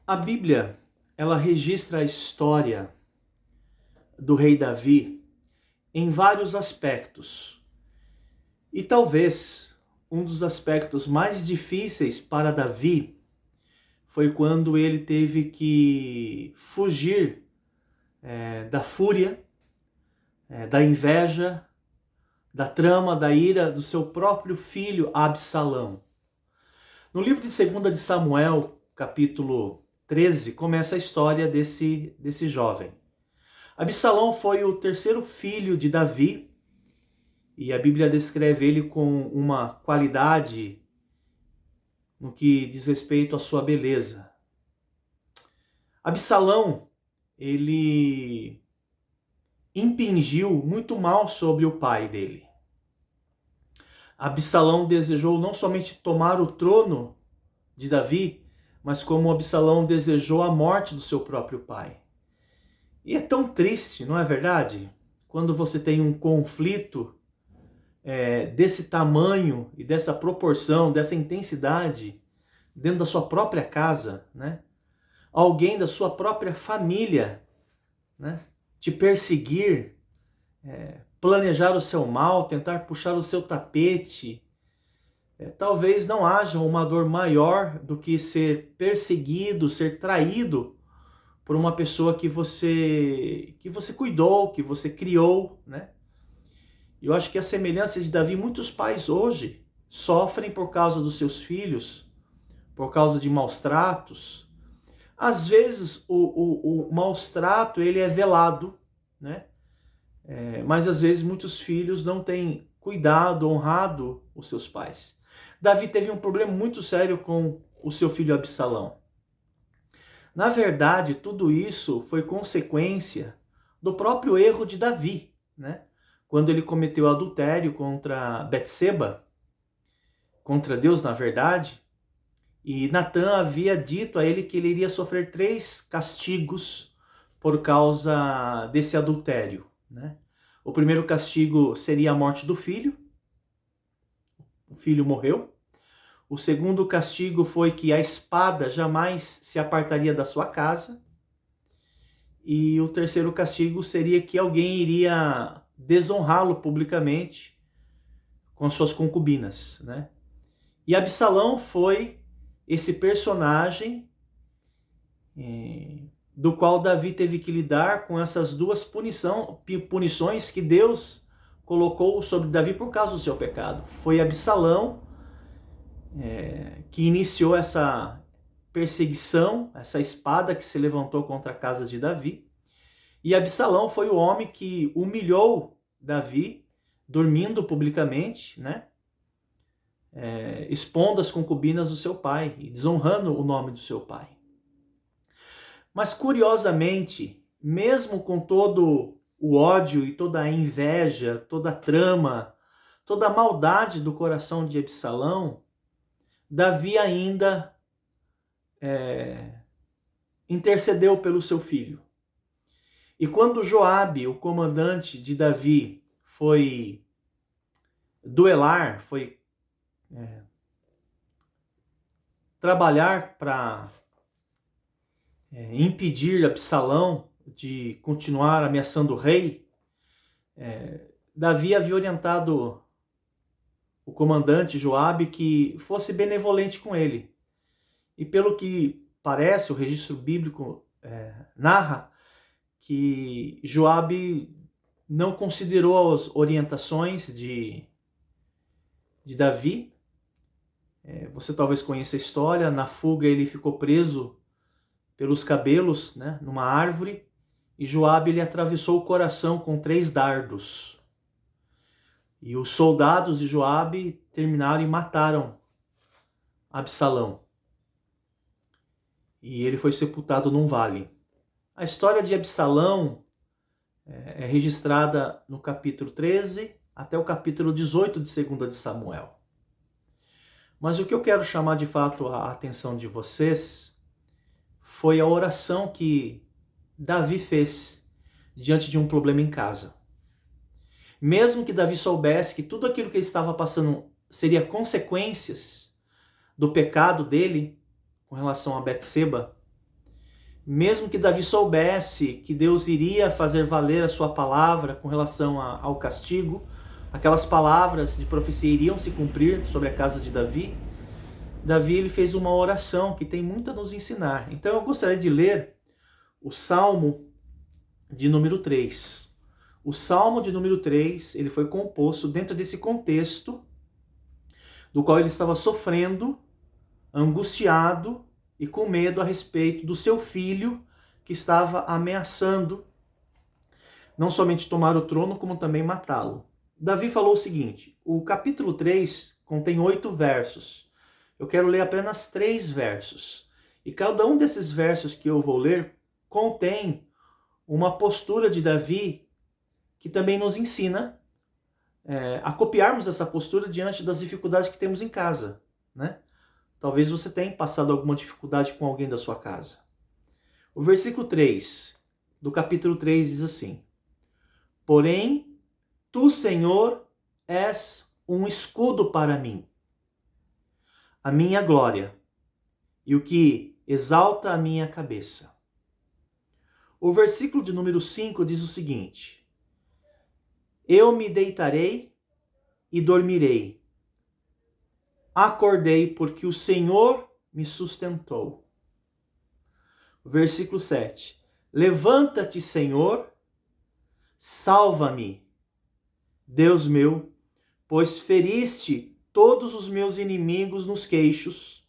A Bíblia, ela registra a história do rei Davi em vários aspectos. E talvez um dos aspectos mais difíceis para Davi foi quando ele teve que fugir da fúria, da inveja, da trama, da ira do seu próprio filho Absalão. No livro de 2 de Samuel, capítulo 13, começa a história desse jovem. Absalão foi o terceiro filho de Davi, e a Bíblia descreve ele com uma qualidade no que diz respeito à sua beleza. Absalão, ele impingiu muito mal sobre o pai dele. Absalão desejou não somente tomar o trono de Davi, mas como Absalão desejou a morte do seu próprio pai. E é tão triste, não é verdade? Quando você tem um conflito desse tamanho e dessa proporção, dessa intensidade, dentro da sua própria casa, né? Alguém da sua própria família, né? Te perseguir, planejar o seu mal, tentar puxar o seu tapete. Talvez não haja uma dor maior do que ser perseguido, ser traído por uma pessoa que você cuidou, que você criou, né? Eu acho que a semelhança de Davi, muitos pais hoje sofrem por causa dos seus filhos, por causa de maus tratos. Às vezes o maus trato ele é velado, né? Mas às vezes muitos filhos não têm cuidado, honrado os seus pais. Davi teve um problema muito sério com o seu filho Absalão. Na verdade, tudo isso foi consequência do próprio erro de Davi, né? Quando ele cometeu adultério contra Betseba, contra Deus, na verdade, e Natã havia dito a ele que ele iria sofrer 3 castigos por causa desse adultério, né? O primeiro castigo seria a morte do filho. O filho morreu. O segundo castigo foi que a espada jamais se apartaria da sua casa. E o terceiro castigo seria que alguém iria desonrá-lo publicamente com suas concubinas, né? E Absalão foi esse personagem do qual Davi teve que lidar com essas duas punições que Deus colocou sobre Davi por causa do seu pecado. Foi Absalão que iniciou essa perseguição, essa espada que se levantou contra a casa de Davi. E Absalão foi o homem que humilhou Davi, dormindo publicamente, né? Expondo as concubinas do seu pai e desonrando o nome do seu pai. Mas curiosamente, mesmo com todo o ódio e toda a inveja, toda a trama, toda a maldade do coração de Absalão, Davi ainda intercedeu pelo seu filho. E quando Joabe, o comandante de Davi, foi duelar, foi trabalhar para impedir Absalão de continuar ameaçando o rei, Davi havia orientado o comandante Joabe que fosse benevolente com ele. E pelo que parece, o registro bíblico narra que Joabe não considerou as orientações de Davi. Você talvez conheça a história. Na fuga ele ficou preso pelos cabelos, né, numa árvore, e Joabe ele atravessou o coração com 3 dardos. E os soldados de Joabe terminaram e mataram Absalão. E ele foi sepultado num vale. A história de Absalão é registrada no capítulo 13 até o capítulo 18 de 2 de Samuel. Mas o que eu quero chamar de fato a atenção de vocês foi a oração que Davi fez diante de um problema em casa. Mesmo que Davi soubesse que tudo aquilo que ele estava passando seria consequências do pecado dele com relação a Betseba, Mesmo que Davi soubesse que Deus iria fazer valer a sua palavra com relação ao castigo, aquelas palavras de profecia iriam se cumprir sobre a casa de Davi, Davi ele fez uma oração que tem muito a nos ensinar. Então eu gostaria de ler o Salmo de número 3. O Salmo de número 3, ele foi composto dentro desse contexto do qual ele estava sofrendo, angustiado e com medo a respeito do seu filho que estava ameaçando não somente tomar o trono, como também matá-lo. Davi falou o seguinte: o capítulo 3 contém 8 versos. Eu quero ler apenas 3 versos. E cada um desses versos que eu vou ler contém uma postura de Davi que também nos ensina a copiarmos essa postura diante das dificuldades que temos em casa, né? Talvez você tenha passado alguma dificuldade com alguém da sua casa. O versículo 3 do capítulo 3 diz assim: Porém, tu, Senhor, és um escudo para mim, a minha glória, e o que exalta a minha cabeça. O versículo de número 5 diz o seguinte: Eu me deitarei e dormirei. Acordei porque o Senhor me sustentou. Versículo 7. Levanta-te, Senhor, salva-me, Deus meu, pois feriste todos os meus inimigos nos queixos,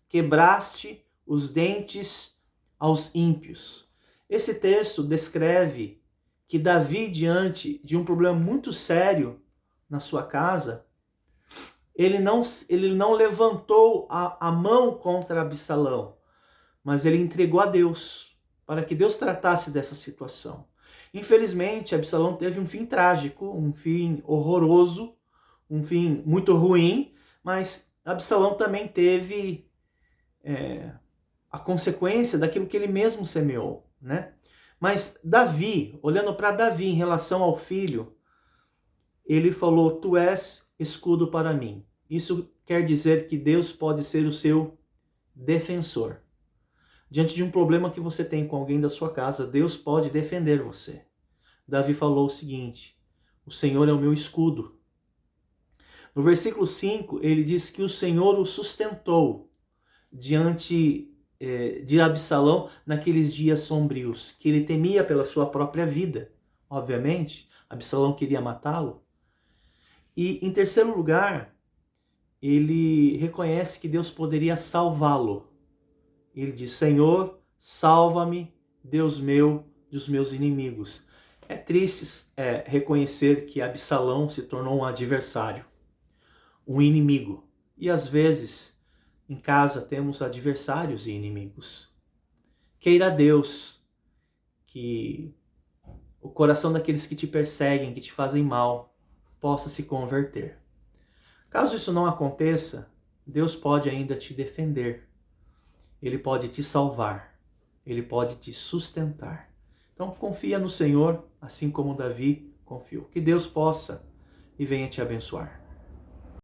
quebraste os dentes aos ímpios. Esse texto descreve que Davi, diante de um problema muito sério na sua casa, ele não levantou a mão contra Absalão, mas ele entregou a Deus, para que Deus tratasse dessa situação. Infelizmente, Absalão teve um fim trágico, um fim horroroso, um fim muito ruim, mas Absalão também teve a consequência daquilo que ele mesmo semeou, né? Mas Davi, olhando para Davi em relação ao filho, ele falou: Tu és escudo para mim. Isso quer dizer que Deus pode ser o seu defensor. Diante de um problema que você tem com alguém da sua casa, Deus pode defender você. Davi falou o seguinte: o Senhor é o meu escudo. No versículo 5, ele diz que o Senhor o sustentou diante de Absalão naqueles dias sombrios, que ele temia pela sua própria vida. Obviamente, Absalão queria matá-lo. E, em terceiro lugar, ele reconhece que Deus poderia salvá-lo. Ele diz: Senhor, salva-me, Deus meu, dos meus inimigos. É triste reconhecer que Absalão se tornou um adversário, um inimigo. E às vezes, em casa, temos adversários e inimigos. Queira Deus que o coração daqueles que te perseguem, que te fazem mal, possa se converter. Caso isso não aconteça, Deus pode ainda te defender. Ele pode te salvar. Ele pode te sustentar. Então confia no Senhor, assim como Davi confiou. Que Deus possa e venha te abençoar.